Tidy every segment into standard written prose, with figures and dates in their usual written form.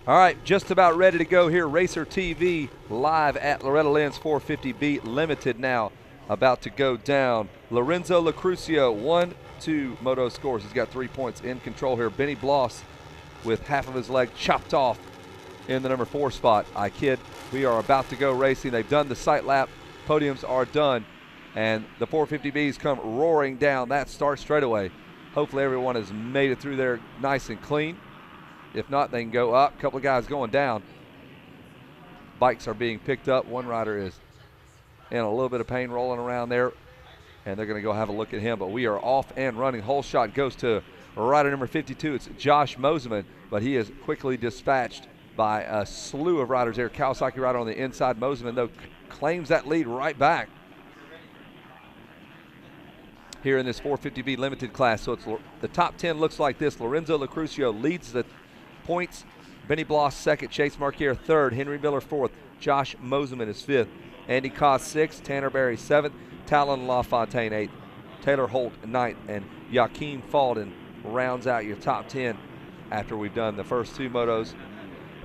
All right, just about ready to go here. Racer TV live at Loretta Lynn's 450B Limited now, about to go down. Lorenzo Lacrucio, 1-2 Moto scores. He's got 3 points in control here. Benny Bloss with half of his leg chopped off in the number 4 spot. I kid, we are about to go racing. They've done the sight lap. Podiums are done, and the 450Bs come roaring down that start straightaway. Hopefully everyone has made it through there nice and clean. If not, they can go up. A couple of guys going down. Bikes are being picked up. One rider is in a little bit of pain rolling around there, and they're going to go have a look at him. But we are off and running. Whole shot goes to rider number 52. It's Josh Moseman, but he is quickly dispatched by a slew of riders there. Kawasaki rider on the inside. Moseman, though, claims that lead right back here in this 450B limited class. So it's the top 10 looks like this. Lorenzo Lacrucio leads the points. Benny Bloss second, Chase Marquier third, Henry Miller fourth, Josh Moseman is fifth, Andy Koss sixth, Tanner Berry seventh, Talon LaFontaine eighth, Taylor Holt ninth, and Joaquin Falden rounds out your top 10 after we've done the first 2 motos.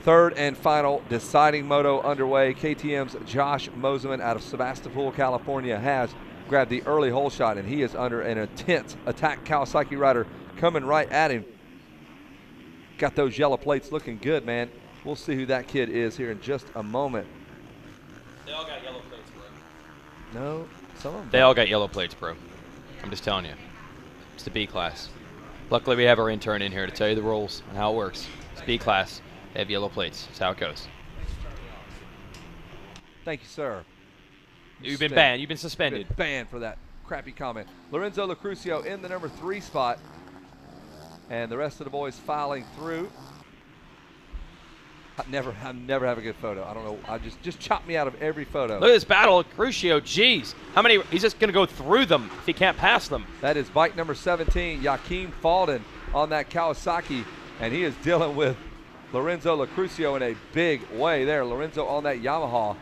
Third and final deciding moto underway. KTM's Josh Moseman out of Sebastopol, California has grabbed the early hole shot, and he is under an intense attack. Kawasaki rider coming right at him. Got those yellow plates looking good, man. We'll see who that kid is here in just a moment. They all got yellow plates, bro. No, some of them. They all got yellow plates, bro. I'm just telling you. It's the B class. Luckily, we have our intern in here to tell you the rules and how it works. It's B class. They have yellow plates. That's how it goes. Thank you, sir. You've been banned. You've been suspended. You've been banned for that crappy comment. Lorenzo Lacrucio in the number 3 spot. And the rest of the boys filing through. I never have a good photo. I don't know. I just chop me out of every photo. Look at this battle, Crucio. Jeez, how many? He's just going to go through them if he can't pass them. That is bike number 17, Joaquin Falden on that Kawasaki, and he is dealing with Lorenzo Lacrucio in a big way there. Lorenzo on that Yamaha,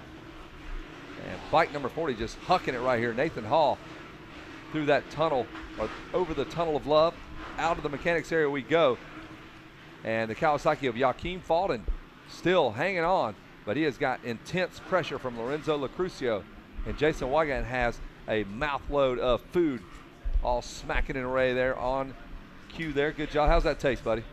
and bike number 40 just hucking it right here. Nathan Hall through that tunnel, or over the tunnel of love. Out of the mechanics area we go, and the Kawasaki of Joaquin Falden still hanging on, but he has got intense pressure from Lorenzo Lacrucio, and Jason Wygant has a mouthload of food all smacking in array there on cue there. Good job. How's that taste, buddy?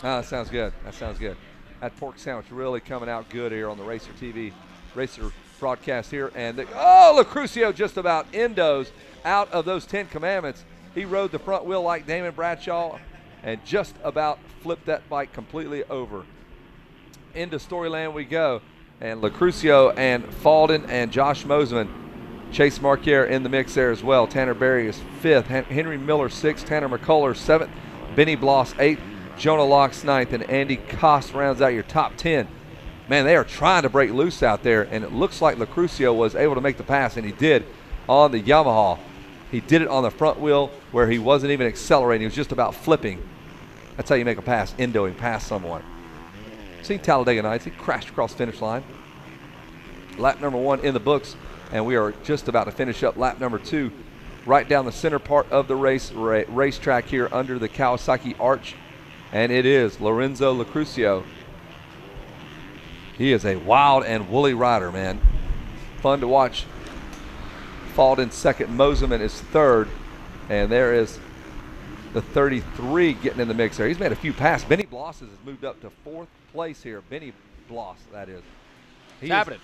That sounds good. That sounds good. That pork sandwich really coming out good here on the Racer TV Racer broadcast here, and Lacrucio just about endos out of those 10 commandments. He rode the front wheel like Damon Bradshaw and just about flipped that bike completely over. Into Storyland we go. And Lacrucio and Falden and Josh Moseman. Chase Marquier in the mix there as well. Tanner Berry is 5th. Henry Miller 6th. Tanner McCullers 7th. Benny Bloss 8th. Jonah Locks 9th. And Andy Koss rounds out your top 10. Man, they are trying to break loose out there. And it looks like Lacrucio was able to make the pass, and he did on the Yamaha. He did it on the front wheel where he wasn't even accelerating. He was just about flipping. That's how you make a pass, endoing past someone. Seen Talladega Nights. He crashed across the finish line. Lap number 1 in the books, and we are just about to finish up lap number 2 right down the center part of the racetrack here under the Kawasaki arch, and it is Lorenzo Lacrucio. He is a wild and woolly rider, man. Fun to watch. Falden second, Moseman is third, and there is the 33 getting in the mix there. He's made a few passes. Benny Bloss has moved up to 4th place here. Benny Bloss, that is. It's happening.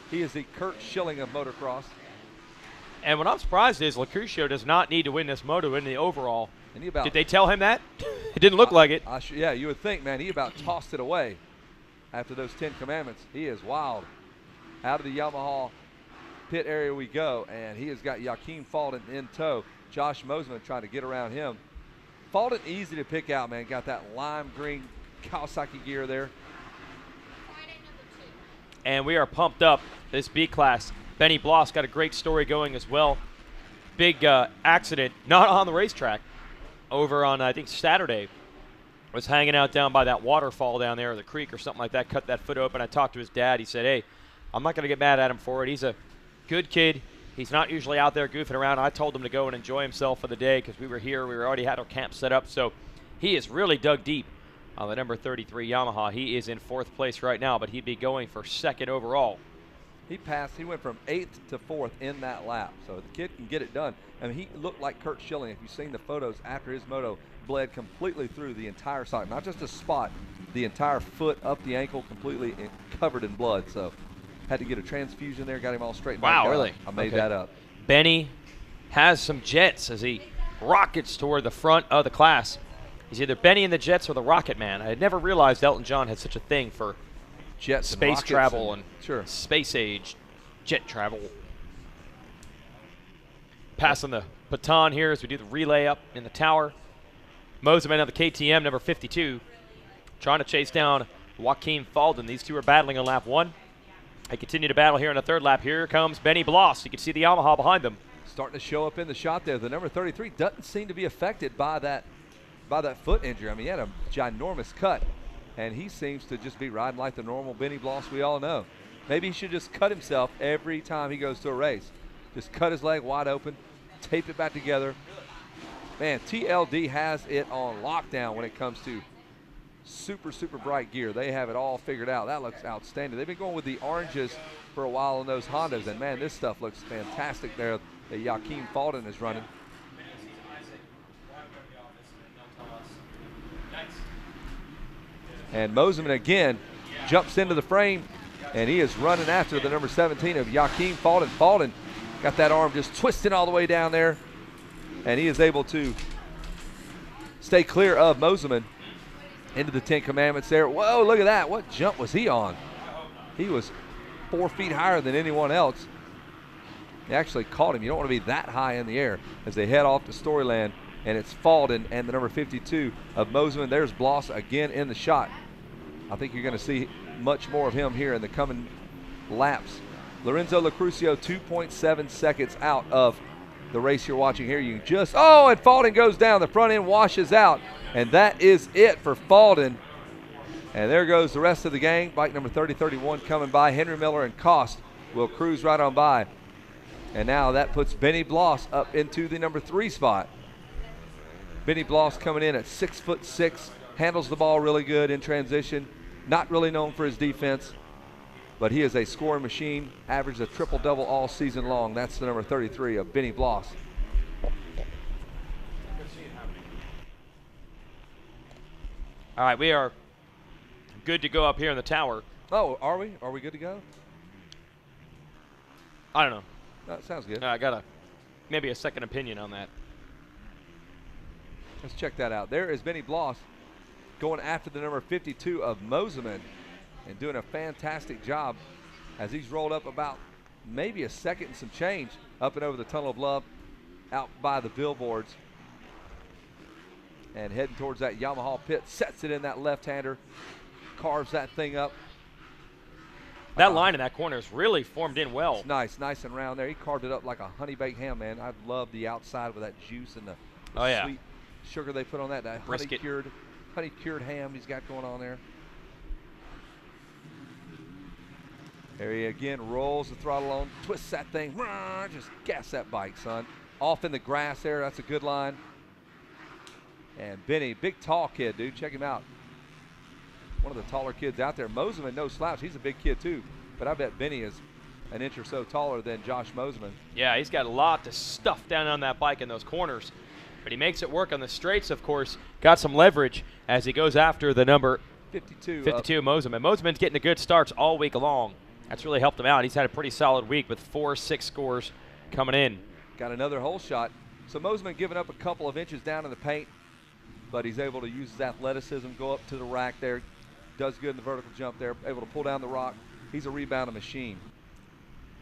He is the Kurt Schilling of motocross. And what I'm surprised is Lacrucio does not need to win this moto in the overall. And he about, did they tell him that? It didn't look like it. Yeah, you would think, man. He about tossed it away after those 10 commandments. He is wild. Out of the Yamaha pit area we go, and he has got Joaquin Falden in tow. Josh Moseman trying to get around him. Falden easy to pick out, man. Got that lime green Kawasaki gear there. And we are pumped up this B class. Benny Bloss got a great story going as well. Big accident, not on the racetrack, over on, I think, Saturday. Was hanging out down by that waterfall down there, or the creek or something like that, cut that foot open. I talked to his dad. He said, hey, I'm not going to get mad at him for it. He's a good kid. He's not usually out there goofing around. I told him to go and enjoy himself for the day because we were here. We already had our camp set up. So he has really dug deep on the number 33 Yamaha. He is in 4th place right now, but he'd be going for 2nd overall. He went from 8th to 4th in that lap. So the kid can get it done. I mean, he looked like Kurt Schilling. If you've seen the photos after his moto, bled completely through the entire side. Not just a spot, the entire foot up the ankle completely covered in blood. So had to get a transfusion there, got him all straightened out. Wow, really? I made that up. Benny has some jets as he rockets toward the front of the class. He's either Benny in the Jets or the Rocket Man. I had never realized Elton John had such a thing for jets, space travel and sure, space age jet travel. Passing the baton here as we do the relay up in the tower. Moseman of the KTM, number 52, trying to chase down Joaquin Falden. These two are battling on lap 1. They continue to battle here in the 3rd lap. Here comes Benny Bloss. You can see the Yamaha behind them. Starting to show up in the shot there. The number 33 doesn't seem to be affected by that foot injury. I mean, he had a ginormous cut, and he seems to just be riding like the normal Benny Bloss we all know. Maybe he should just cut himself every time he goes to a race. Just cut his leg wide open, tape it back together. Man, TLD has it on lockdown when it comes to super, super bright gear. They have it all figured out. That looks outstanding. They've been going with the oranges for a while on those Hondas, and man, this stuff looks fantastic there that Joaquin Falden is running. And Moseman again jumps into the frame, and he is running after the number 17 of Joaquin Falden. Falden got that arm just twisting all the way down there, and he is able to stay clear of Moseman into the 10 Commandments there. Whoa, look at that. What jump was he on? He was 4 feet higher than anyone else. They actually caught him. You don't want to be that high in the air as they head off to Storyland, and it's Falden and the number 52 of Moseman. There's Bloss again in the shot. I think you're going to see much more of him here in the coming laps. Lorenzo Lacrucio 2.7 seconds out of the race you're watching here. You just, oh, and Falden goes down. The front end washes out, and that is it for Falden. And there goes the rest of the gang. Bike number 3031 coming by. Henry Miller and Cost will cruise right on by. And now that puts Benny Bloss up into the number 3 spot. Benny Bloss coming in at 6'6", handles the ball really good in transition. Not really known for his defense, but he is a scoring machine. Averaged a triple-double all season long. That's the number 33 of Benny Bloss. All right, we are good to go up here in the tower. Oh, are we? Are we good to go? I don't know. That sounds good. I got maybe a second opinion on that. Let's check that out. There is Benny Bloss going after the number 52 of Moseman and doing a fantastic job as he's rolled up about maybe a second and some change up and over the Tunnel of Love out by the billboards and heading towards that Yamaha pit. Sets it in that left-hander, carves that thing up. That line in that corner is really formed in well. It's nice and round there. He carved it up like a honey-baked ham, man. I love the outside with that juice and the sweet sugar they put on that. That honey-cured ham he's got going on there. There he again rolls the throttle on, twists that thing, just gas that bike, son. Off in the grass there, that's a good line. And Benny, big tall kid, dude, check him out. One of the taller kids out there. Moseman, no slouch, he's a big kid too, but I bet Benny is an inch or so taller than Josh Moseman. Yeah, he's got a lot of stuff down on that bike in those corners, but he makes it work on the straights, of course. Got some leverage as he goes after the number 52 Moseman. Moseman's getting a good starts all week long. That's really helped him out. He's had a pretty solid week with 4-6 scores coming in. Got another hole shot. So Moseman giving up a couple of inches down in the paint, but he's able to use his athleticism, go up to the rack there, does good in the vertical jump there, able to pull down the rock. He's a rebounding machine.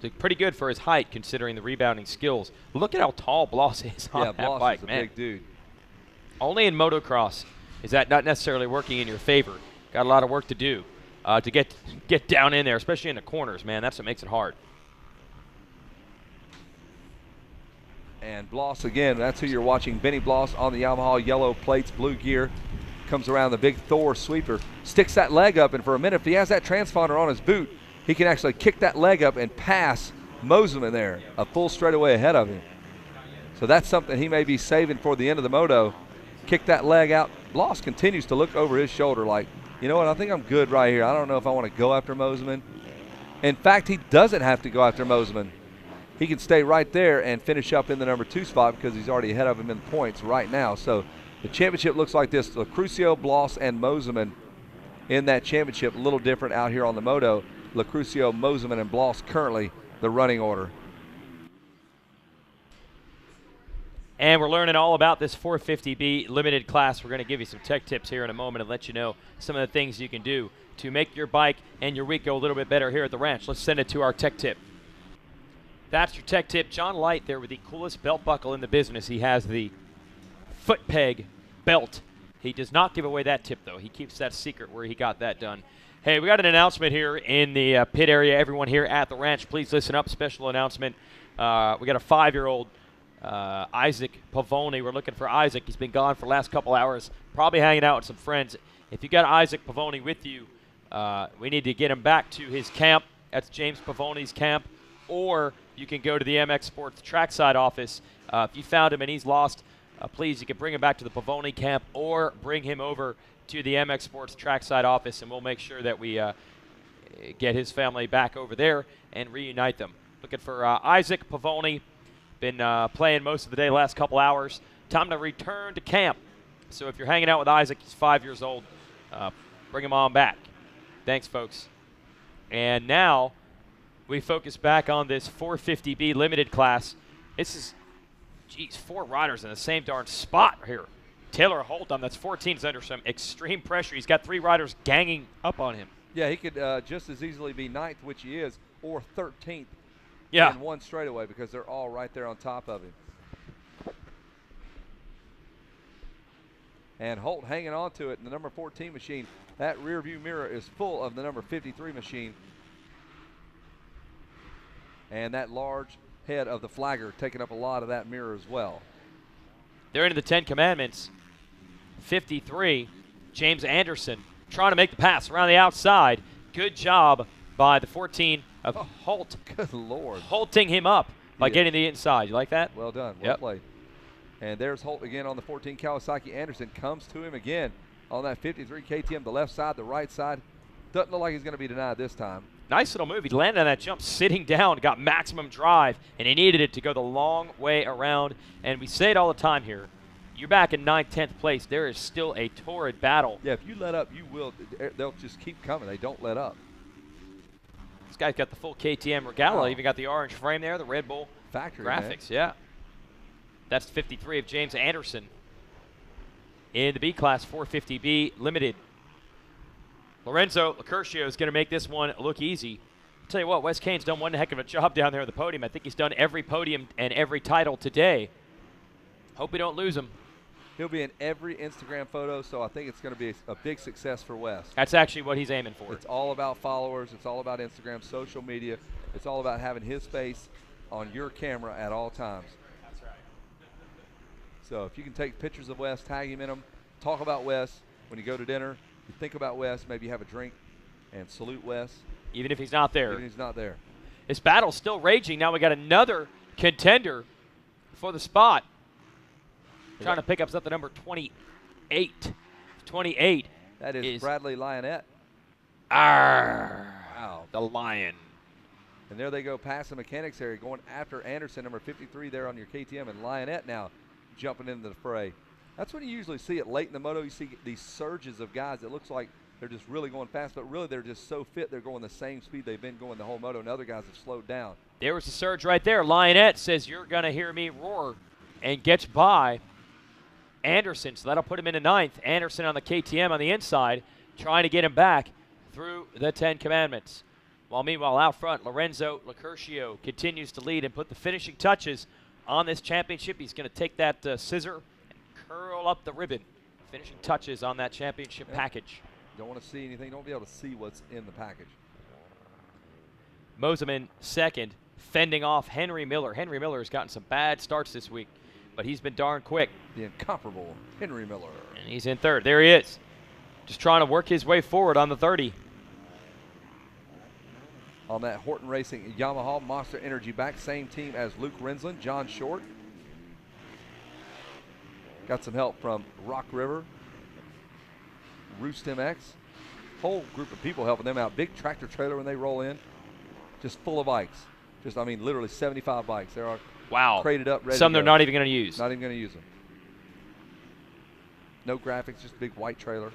So pretty good for his height considering the rebounding skills. Look at how tall Bloss is on that Bloss bike, is a man. big dude. Only in motocross is that not necessarily working in your favor. Got a lot of work to do to get down in there, especially in the corners, man. That's what makes it hard. And Bloss again, that's who you're watching. Benny Bloss on the Yamaha yellow plates, blue gear. Comes around the big Thor sweeper, sticks that leg up, and for a minute, if he has that transponder on his boot, he can actually kick that leg up and pass Moseman there, a full straightaway ahead of him. So that's something he may be saving for the end of the moto. kick that leg out. Bloss continues to look over his shoulder like, you know what, I think I'm good right here. I don't know if I want to go after Moseman. In fact, he doesn't have to go after Moseman. He can stay right there and finish up in the number 2 spot because he's already ahead of him in points right now. So the championship looks like this. Lacrucio, Bloss, and Moseman in that championship. A little different out here on the Moto. Lacrucio, Moseman, and Bloss currently the running order. And we're learning all about this 450B limited class. We're going to give you some tech tips here in a moment and let you know some of the things you can do to make your bike and your week go a little bit better here at the ranch. Let's send it to our tech tip. That's your tech tip. John Light there with the coolest belt buckle in the business. He has the foot peg belt. He does not give away that tip, though. He keeps that secret where he got that done. Hey, we got an announcement here in the pit area. Everyone here at the ranch, please listen up. Special announcement. We got a 5-year-old Isaac Pavoni. We're looking for Isaac. He's been gone for the last couple hours, probably hanging out with some friends. If you got Isaac Pavoni with you, we need to get him back to his camp. That's James Pavoni's camp. Or you can go to the MX Sports trackside office. If you found him and he's lost, please, you can bring him back to the Pavoni camp or bring him over to the MX Sports trackside office, and we'll make sure that we get his family back over there and reunite them. Looking for Isaac Pavoni. Been playing most of the day, last couple hours. Time to return to camp. So if you're hanging out with Isaac, he's 5 years old, bring him on back. Thanks, folks. And now we focus back on this 450B limited class. This is, geez, 4 riders in the same darn spot here. Taylor Holt on that's 14 is under some extreme pressure. He's got 3 riders ganging up on him. Yeah, he could just as easily be 9th, which he is, or 13th in one straightaway because they're all right there on top of him. And Holt hanging on to it in the number 14 machine. That rear view mirror is full of the number 53 machine. And that large head of the flagger taking up a lot of that mirror as well. They're into the 10 Commandments. 53, James Anderson trying to make the pass around the outside. Good job by the 14 of Holt. Good Lord. Holting him up by getting the inside. You like that? Well done. Well played. And there's Holt again on the 14. Kawasaki Anderson comes to him again on that 53 KTM, the left side, the right side. Doesn't look like he's going to be denied this time. Nice little move. He landed on that jump sitting down, got maximum drive, and he needed it to go the long way around. And we say it all the time here. You're back in 9th, 10th place. There is still a torrid battle. Yeah, if you let up, you will. They'll just keep coming. They don't let up. This guy's got the full KTM regala. Even got the orange frame there, the Red Bull factory graphics. Yeah. That's 53 of James Anderson in the B-Class 450B Limited. Lorenzo Lacurcio is going to make this one look easy. I'll tell you what, Wes Kane's done one heck of a job down there at the podium. I think he's done every podium and every title today. Hope we don't lose him. He'll be in every Instagram photo, so I think it's going to be a big success for Wes. That's actually what he's aiming for. It's all about followers. It's all about Instagram, social media. It's all about having his face on your camera at all times. That's right. So if you can take pictures of Wes, tag him in them, talk about Wes when you go to dinner, you think about Wes, maybe have a drink and salute Wes. Even if he's not there. Even if he's not there. This battle's still raging. Now we got another contender for the spot. Trying to pick up something number 28. 28. That is Bradley Lionette. Wow. The Lion. And there they go past the mechanics area, going after Anderson, number 53 there on your KTM, and Lionette now jumping into the fray. That's when you usually see it late in the moto. You see these surges of guys that looks like they're just really going fast, but really they're just so fit they're going the same speed they've been going the whole moto, and other guys have slowed down. There was a surge right there. Lionette says, you're going to hear me roar, and gets by Anderson, so that'll put him into 9th. Anderson on the KTM on the inside, trying to get him back through the 10 Commandments. While meanwhile out front, Lorenzo Lacurcio continues to lead and put the finishing touches on this championship. He's going to take that scissor and curl up the ribbon. Finishing touches on that championship package. Don't want to see anything. Don't be able to see what's in the package. Moseman second, fending off Henry Miller. Henry Miller has gotten some bad starts this week, but he's been darn quick. The incomparable Henry Miller. And he's in 3rd. There he is. Just trying to work his way forward on the 30. On that Horton Racing Yamaha Monster Energy back, same team as Luke Rensland, John Short. Got some help from Rock River, Roost MX. Whole group of people helping them out. Big tractor trailer when they roll in, just full of bikes. Just, I mean, literally 75 bikes. They are crated up, ready Some to they're go. not even going to use. Not even going to use them. No graphics, just a big white trailer.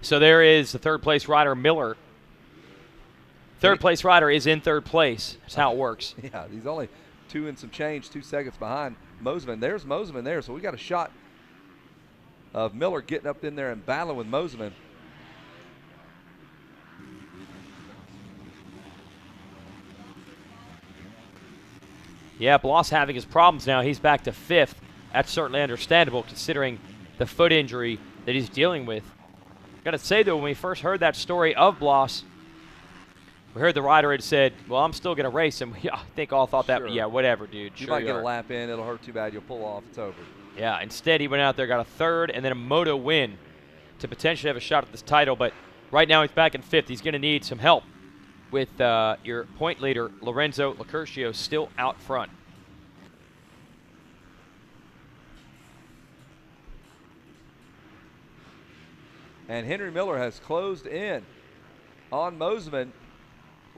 So there is the third place rider, Miller. Third place rider is in third place. That's how it works. Yeah, he's only 2 and some change, 2 seconds behind Moseman. There's Moseman there, so we got a shot of Miller getting up in there and battling with Moseman. Yeah, Bloss having his problems now. He's back to 5th. That's certainly understandable considering the foot injury that he's dealing with. Got to say, though, when we first heard that story of Bloss, we heard the rider had said, well, I'm still going to race. And we, I think all thought that, yeah, whatever, dude. You sure might get are. a lap in. It'll hurt too bad. You'll pull off. It's over. Yeah, instead he went out there, got a third, and then a Moto win to potentially have a shot at this title. But right now he's back in 5th. He's going to need some help with your point leader, Lorenzo Locurcio, still out front. And Henry Miller has closed in on Moseman,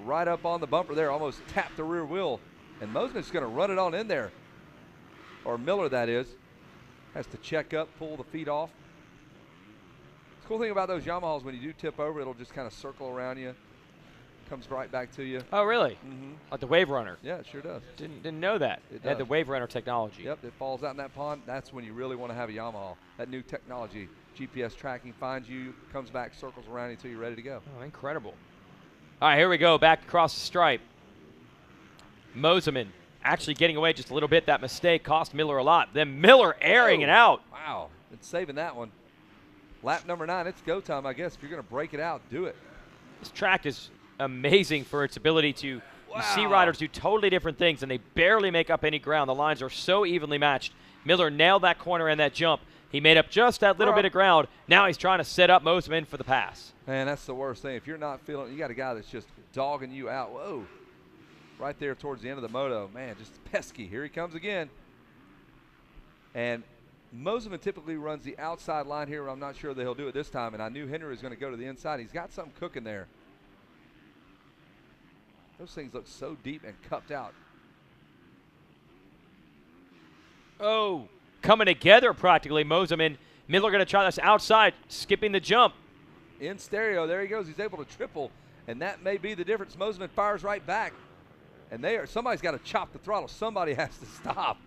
right up on the bumper there, almost tapped the rear wheel. And Moseman's going to run it on in there. Or Miller, that is. Has to check up, pull the feet off. The cool thing about those Yamahas, when you do tip over, it'll just kind of circle around you. Comes right back to you. Oh, really? Mm-hmm. Like the Wave Runner? Yeah, it sure does. Didn't know that. It had the does. Wave Runner technology. Yep, it falls out in that pond. That's when you really want to have a Yamaha. That new technology. GPS tracking finds you, comes back, circles around you until you're ready to go. Oh, incredible. All right, here we go. Back across the stripe. Moseman actually getting away just a little bit. That mistake cost Miller a lot. Then Miller airing it out. Wow, it's saving that one. Lap number 9, it's go time, I guess. If you're going to break it out, do it. This track is amazing for its ability to you see riders do totally different things, and they barely make up any ground. The lines are so evenly matched. Miller nailed that corner and that jump. He made up just that little bit of ground. Now he's trying to set up Moseman for the pass. Man, that's the worst thing. If you're not feeling, you got a guy that's just dogging you out. Whoa. Right there towards the end of the moto. Man, just pesky. Here he comes again. And Moseman typically runs the outside line here, but I'm not sure that he'll do it this time. And I knew Henry was going to go to the inside. He's got something cooking there. Those things look so deep and cupped out. Oh, coming together practically. Moseman, Miller going to try this outside, skipping the jump. In stereo, there he goes. He's able to triple, and that may be the difference. Moseman fires right back, and somebody's got to chop the throttle. Somebody has to stop.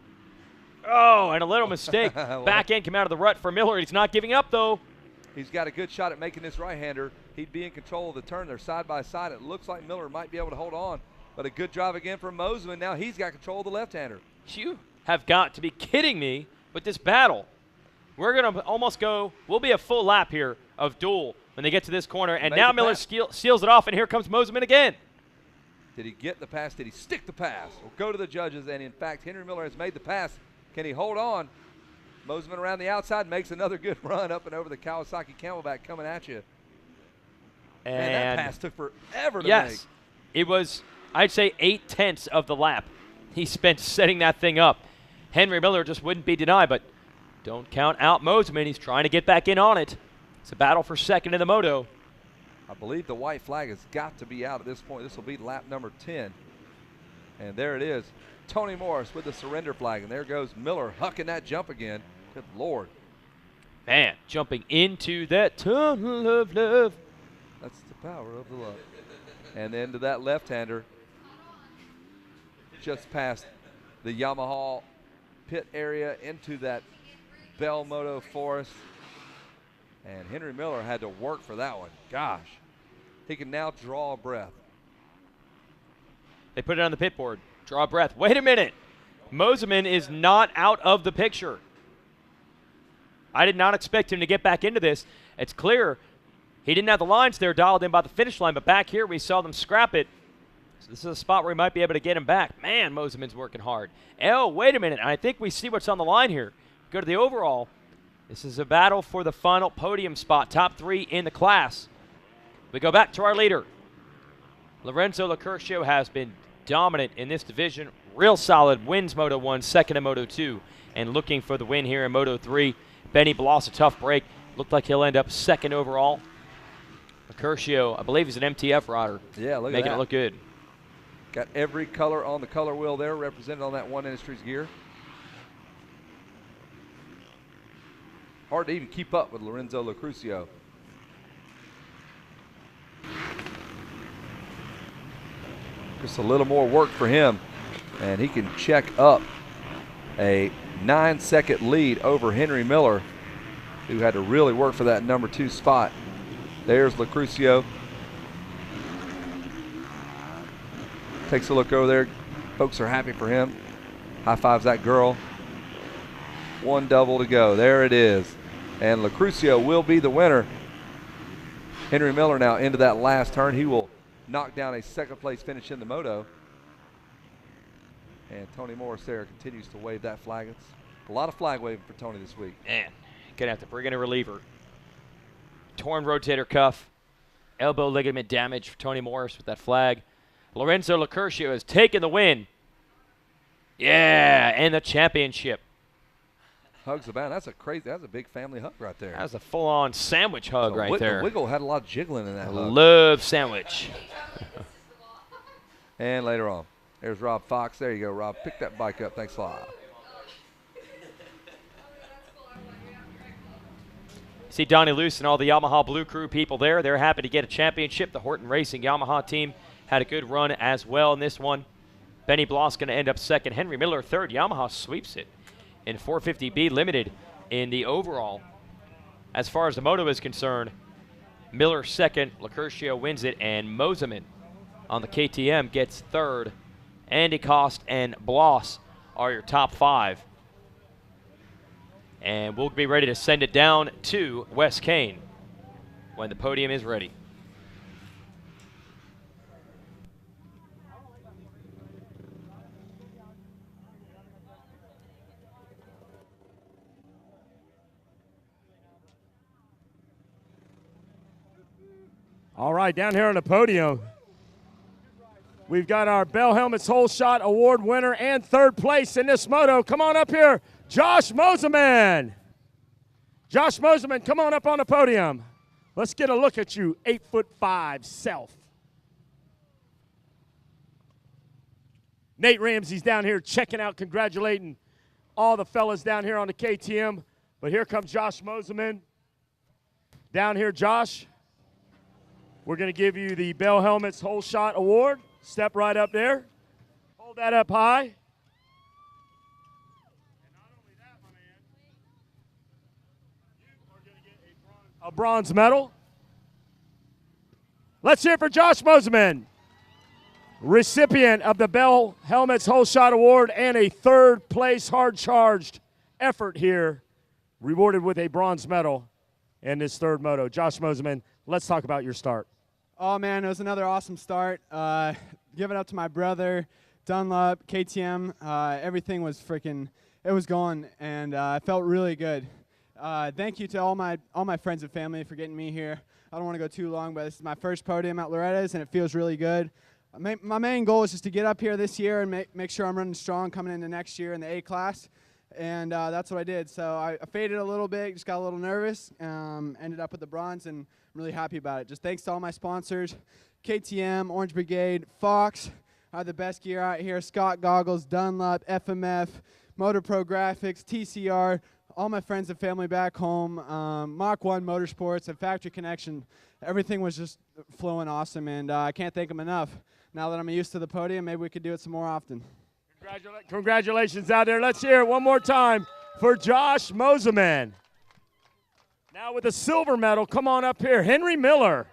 Oh, and a little mistake. Back end came out of the rut for Miller. He's not giving up, though. He's got a good shot at making this right-hander. He'd be in control of the turn. They're side by side. It looks like Miller might be able to hold on, but a good drive again from Moseman. Now he's got control of the left-hander. You have got to be kidding me with this battle. We're going to almost go, we'll be a full lap here of duel when they get to this corner, and now Miller seals it off, and here comes Moseman again. Did he get the pass? Did he stick the pass? We'll go to the judges, and in fact, Henry Miller has made the pass. Can he hold on? Moseman around the outside makes another good run up and over the Kawasaki Camelback coming at you. And man, that pass took forever to make. Yes, it was, I'd say, 8/10 of the lap he spent setting that thing up. Henry Miller just wouldn't be denied, but don't count out Moseman. He's trying to get back in on it. It's a battle for second in the moto. I believe the white flag has got to be out at this point. This will be lap number 10. And there it is. Tony Morris with the surrender flag. And there goes Miller hucking that jump again. Good Lord. Man, jumping into that tunnel of love. That's the power of the love. And then to that left-hander. Just past the Yamaha pit area into that Bell Moto forest. And Henry Miller had to work for that one. Gosh. He can now draw a breath. They put it on the pit board. Draw a breath. Wait a minute. Moseman is not out of the picture. I did not expect him to get back into this. It's clear he didn't have the lines there dialed in by the finish line, but back here we saw them scrap it. So this is a spot where he might be able to get him back. Man, Moseman's working hard. Oh, wait a minute. I think we see what's on the line here. Go to the overall. This is a battle for the final podium spot, top 3 in the class. We go back to our leader. Lorenzo Locurcio has been dominant in this division. Real solid. Wins Moto 1, second in Moto 2. and looking for the win here in Moto3. Benny Bloss, a tough break. Looked like he'll end up second overall. Mercutio, I believe he's an MTF rider. Yeah, look at that. Making it look good. Got every color on the color wheel there represented on that One Industries gear. Hard to even keep up with Lorenzo Lucrucio. Just a little more work for him, and he can check up a 9-second lead over Henry Miller, who had to really work for that number 2 spot. There's Lucrucio. Takes a look over there. Folks are happy for him. High fives that girl. 1 double to go. There it is. And Lucrucio will be the winner. Henry Miller now into that last turn. He will knock down a 2nd place finish in the Moto. And Tony Morris there continues to wave that flag. It's a lot of flag waving for Tony this week. Man, gonna have to bring in a reliever. Torn rotator cuff, elbow ligament damage for Tony Morris with that flag. Lorenzo Lucurcio has taken the win. Yeah, and the championship. Hugs the band. That's a big family hug right there. That was a full-on sandwich hug right there. The Wiggle had a lot of jiggling in that hug. Love sandwich. And later on, there's Rob Fox. There you go, Rob. Pick that bike up. Thanks a lot. See Donnie Luce and all the Yamaha Blue Crew people there. They're happy to get a championship. The Horton Racing Yamaha team had a good run as well in this one. Benny Bloss going to end up 2nd. Henry Miller 3rd. Yamaha sweeps it in 450B Limited in the overall. As far as the Moto is concerned, Miller 2nd, Lucurcio wins it, and Moseman on the KTM gets 3rd. Andy Cost and Bloss are your top 5. And we'll be ready to send it down to Wes Kane when the podium is ready. All right, down here on the podium, we've got our Bell Helmets Whole Shot Award winner and 3rd place in this moto. Come on up here, Josh Moseman. Josh Moseman, come on up on the podium. Let's get a look at you, 8'5" self. Nate Ramsey's down here checking out, congratulating all the fellas down here on the KTM. But here comes Josh Moseman. Down here, Josh. We're going to give you the Bell Helmets Whole Shot Award. Step right up there. Hold that up high. And not only that, my man, you are going to get a bronze medal. Let's hear it for Josh Moseman, recipient of the Bell Helmets Whole Shot Award and a 3rd place hard-charged effort here, rewarded with a bronze medal in this 3rd moto. Josh Moseman, let's talk about your start. Oh, man, it was another awesome start. Give it up to my brother, Dunlop, KTM. Everything was it was going, and I felt really good. Thank you to all my friends and family for getting me here. I don't want to go too long, but this is my first podium at Loretta's, and it feels really good. My main goal is just to get up here this year and make sure I'm running strong coming into next year in the A class. And that's what I did. So I faded a little bit, just got a little nervous, ended up with the bronze, and I'm really happy about it. Just thanks to all my sponsors, KTM, Orange Brigade, Fox, I have the best gear out here, Scott Goggles, Dunlop, FMF, Motor Pro Graphics, TCR, all my friends and family back home, Mach 1 Motorsports, and Factory Connection. Everything was just flowing awesome, and I can't thank them enough. Now that I'm used to the podium, maybe we could do it some more often. Congratulations out there. Let's hear it one more time for Josh Moseman. Now with the silver medal, come on up here, Henry Miller.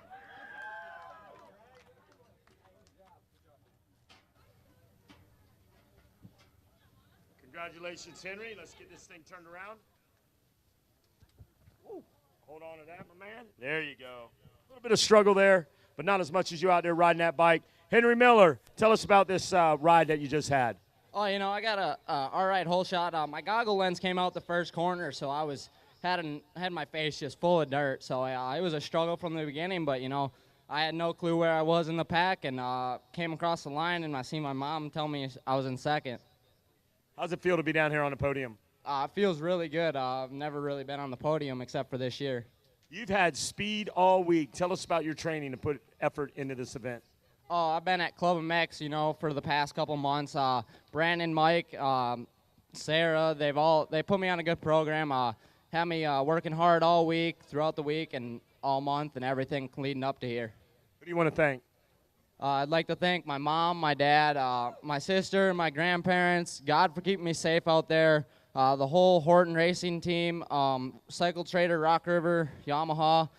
Congratulations, Henry. Let's get this thing turned around. Ooh, hold on to that, my man. There you go. A little bit of struggle there, but not as much as you out there riding that bike. Henry Miller, tell us about this ride that you just had. Oh, you know, I got a all right whole shot. My goggle lens came out the first corner, so I had my face just full of dirt. So it was a struggle from the beginning, but you know, I had no clue where I was in the pack, and came across the line, and I seen my mom tell me I was in 2nd. How's it feel to be down here on the podium? It feels really good. I've never really been on the podium except for this year. You've had speed all week. Tell us about your training to put effort into this event. Oh, I've been at Club MX, you know, for the past couple months. Brandon, Mike, Sarah, they put me on a good program. Had me working hard all week, throughout the week, and all month, and everything leading up to here. Who do you want to thank? I'd like to thank my mom, my dad, my sister, my grandparents, God for keeping me safe out there, the whole Horton Racing team, Cycle Trader, Rock River, Yamaha,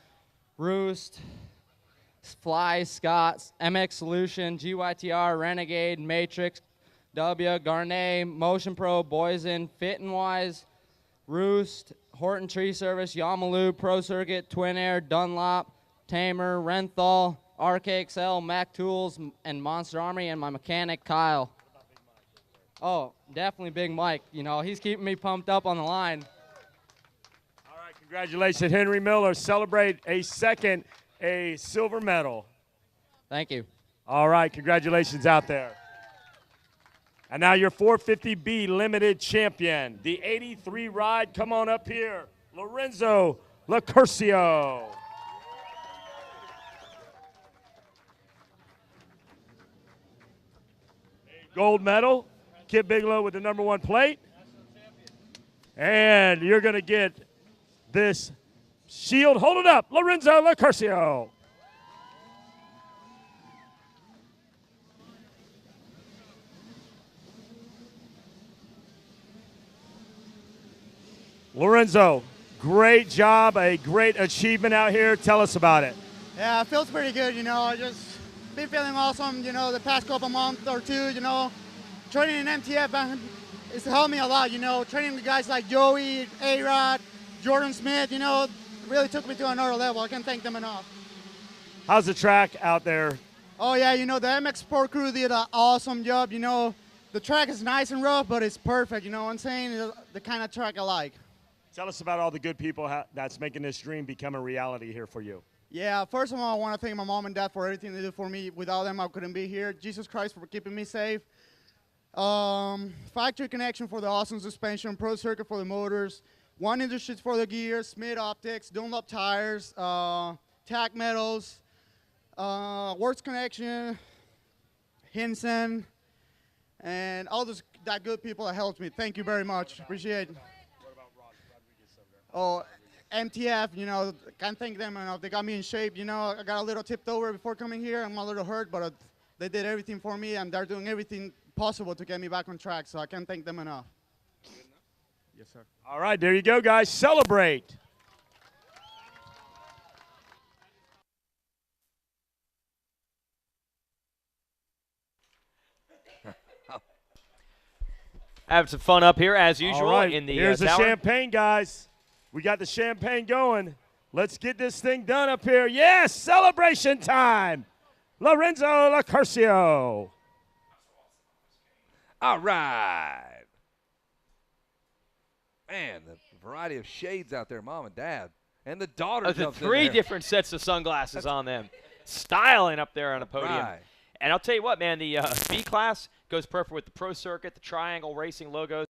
Roost, Fly, Scott's, MX Solution, GYTR, Renegade, Matrix, W, Garnet, Motion Pro, Boysen, Fit and Wise, Roost, Horton Tree Service, Yamalu, Pro Circuit, Twin Air, Dunlop, Tamer, Renthal, RKXL, Mac Tools, and Monster Army, and my mechanic, Kyle. Oh, definitely Big Mike. You know, he's keeping me pumped up on the line. All right, congratulations, Henry Miller. Celebrate a silver medal. Thank you. All right, congratulations out there. And now your 450B Limited champion, the 83 ride. Come on up here, Lorenzo Lacurcio. Gold medal, Kip Bigelow with the #1 plate. And you're going to get this shield. Hold it up, Lorenzo Lacurcio. Lorenzo, great job, a great achievement out here. Tell us about it. Yeah, it feels pretty good, you know. I just been feeling awesome, you know, the past couple months or two, you know. Training in MTF it's helped me a lot, you know. Training with guys like Joey, A-Rod, Jordan Smith, you know, really took me to another level. I can't thank them enough. How's the track out there? Oh, yeah, you know, the MX Sport crew did an awesome job, you know. The track is nice and rough, but it's perfect, you know what I'm saying? It's the kind of track I like. Tell us about all the good people that's making this dream become a reality here for you. Yeah, first of all, I want to thank my mom and dad for everything they did for me. Without them, I couldn't be here. Jesus Christ for keeping me safe. Factory Connection for the awesome suspension. Pro Circuit for the motors. One Industries for the gears. Smith Optics. Dunlop tires. Tack Metals. Works Connection. Hinson. And all those that good people that helped me. Thank you very much. Appreciate it. Oh, MTF, you know, can't thank them enough. They got me in shape, you know. I got a little tipped over before coming here. I'm a little hurt, but they did everything for me, and they're doing everything possible to get me back on track, so I can't thank them enough. Yes, sir. All right, there you go, guys. Celebrate. Having some fun up here, as usual, All right, in the here's the tower. champagne, guys. We got the champagne going. Let's get this thing done up here. Yes, celebration time. Lorenzo Lacurcio. All right. Man, the variety of shades out there, mom and dad. And the daughter The jumps in three there. different sets of sunglasses on them. Styling up there on a podium. Right. And I'll tell you what, man, the B class goes perfect with the Pro Circuit, the Triangle Racing logos.